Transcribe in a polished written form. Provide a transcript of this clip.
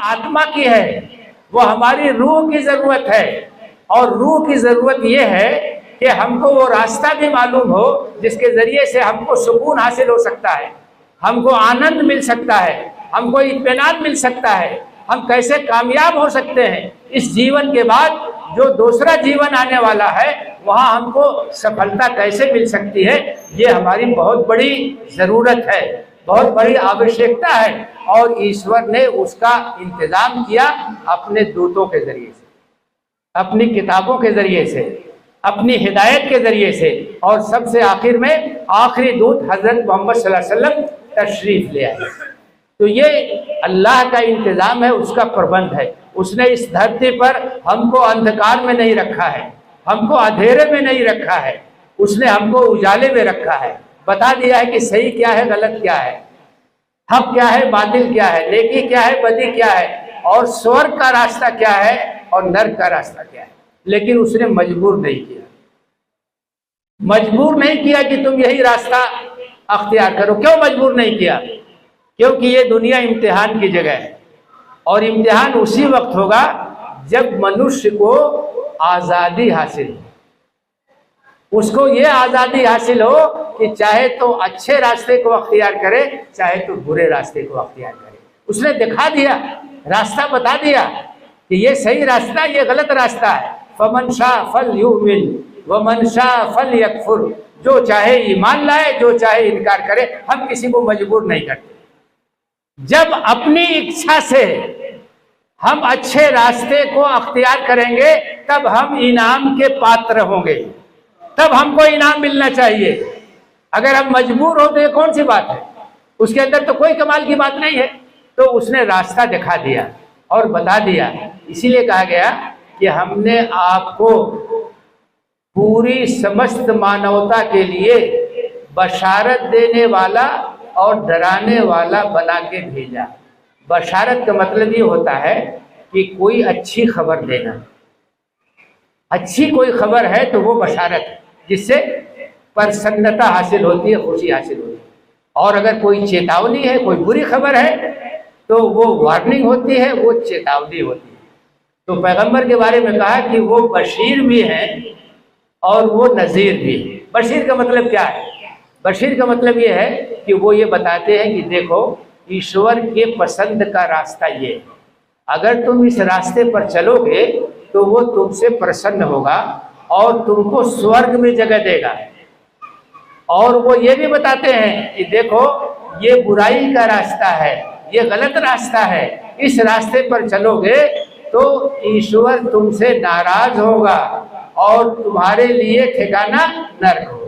आत्मा की है, वो हमारी रूह की ज़रूरत है। और रूह की ज़रूरत ये है कि हमको वो रास्ता भी मालूम हो जिसके ज़रिए से हमको सुकून हासिल हो सकता है, हमको आनंद मिल सकता है, हमको इत्मीनान मिल सकता है, हम कैसे कामयाब हो सकते हैं इस जीवन के बाद। जो दूसरा जीवन आने वाला है वहाँ हमको सफलता कैसे मिल सकती है, ये हमारी बहुत बड़ी ज़रूरत है, बहुत बड़ी आवश्यकता है। और ईश्वर ने उसका इंतज़ाम किया अपने दूतों के ज़रिए से, अपनी किताबों के ज़रिए से, अपनी हिदायत के ज़रिए से। और सबसे आखिर में आखिरी दूत हज़रत मोहम्मद सल्लल्लाहु अलैहि वसल्लम तशरीफ़ ले आए। तो ये अल्लाह का इंतज़ाम है, उसका प्रबंध है। उसने इस धरती पर हमको अंधकार में नहीं रखा है, हमको अंधेरे में नहीं रखा है, उसने हमको उजाले में रखा है। बता दिया है कि सही क्या है, गलत क्या है, हक क्या है, बातिल क्या है, नेकी क्या है, बदी क्या है, और स्वर्ग का रास्ता क्या है और नर्क का रास्ता क्या है। लेकिन उसने मजबूर नहीं किया, मजबूर नहीं किया कि तुम यही रास्ता अख्तियार करो। क्यों मजबूर नहीं किया? क्योंकि ये दुनिया इम्तिहान की जगह है, और इम्तिहान उसी वक्त होगा जब मनुष्य को आज़ादी हासिल हो, उसको ये आज़ादी हासिल हो कि चाहे तो अच्छे रास्ते को अख्तियार करे, चाहे तो बुरे रास्ते को अख्तियार करे। उसने दिखा दिया, रास्ता बता दिया कि ये सही रास्ता, ये गलत रास्ता है। फमन शाअ फलयुमिन वमन शाअ फलयकफुर, जो चाहे ईमान लाए, जो चाहे इनकार करे। हम किसी को मजबूर नहीं करते। जब अपनी इच्छा से हम अच्छे रास्ते को अख्तियार करेंगे तब हम इनाम के पात्र होंगे, तब हमको इनाम मिलना चाहिए। अगर हम मजबूर हो तो ये कौन सी बात है, उसके अंदर तो कोई कमाल की बात नहीं है। तो उसने रास्ता दिखा दिया और बता दिया। इसीलिए कहा गया कि हमने आपको पूरी समस्त मानवता के लिए बशारत देने वाला और डराने वाला बना के भेजा। बशारत का मतलब ये होता है कि कोई अच्छी खबर देना, अच्छी कोई खबर है तो वो बशारत है, जिससे प्रसन्नता हासिल होती है, खुशी हासिल होती है। और अगर कोई चेतावनी है, कोई बुरी खबर है, तो वो वार्निंग होती है, वो चेतावनी होती है। तो पैगंबर के बारे में कहा कि वो बशीर भी हैं और वो नज़ीर भी है। बशीर का मतलब क्या है? बशीर का मतलब ये है कि वो ये बताते हैं कि देखो, ईश्वर के पसंद का रास्ता ये है, अगर तुम इस रास्ते पर चलोगे तो वो तुमसे प्रसन्न होगा और तुमको स्वर्ग में जगह देगा। और वो ये भी बताते हैं कि देखो, ये बुराई का रास्ता है, ये गलत रास्ता है, इस रास्ते पर चलोगे तो ईश्वर तुमसे नाराज होगा और तुम्हारे लिए ठिकाना नर्क होगा।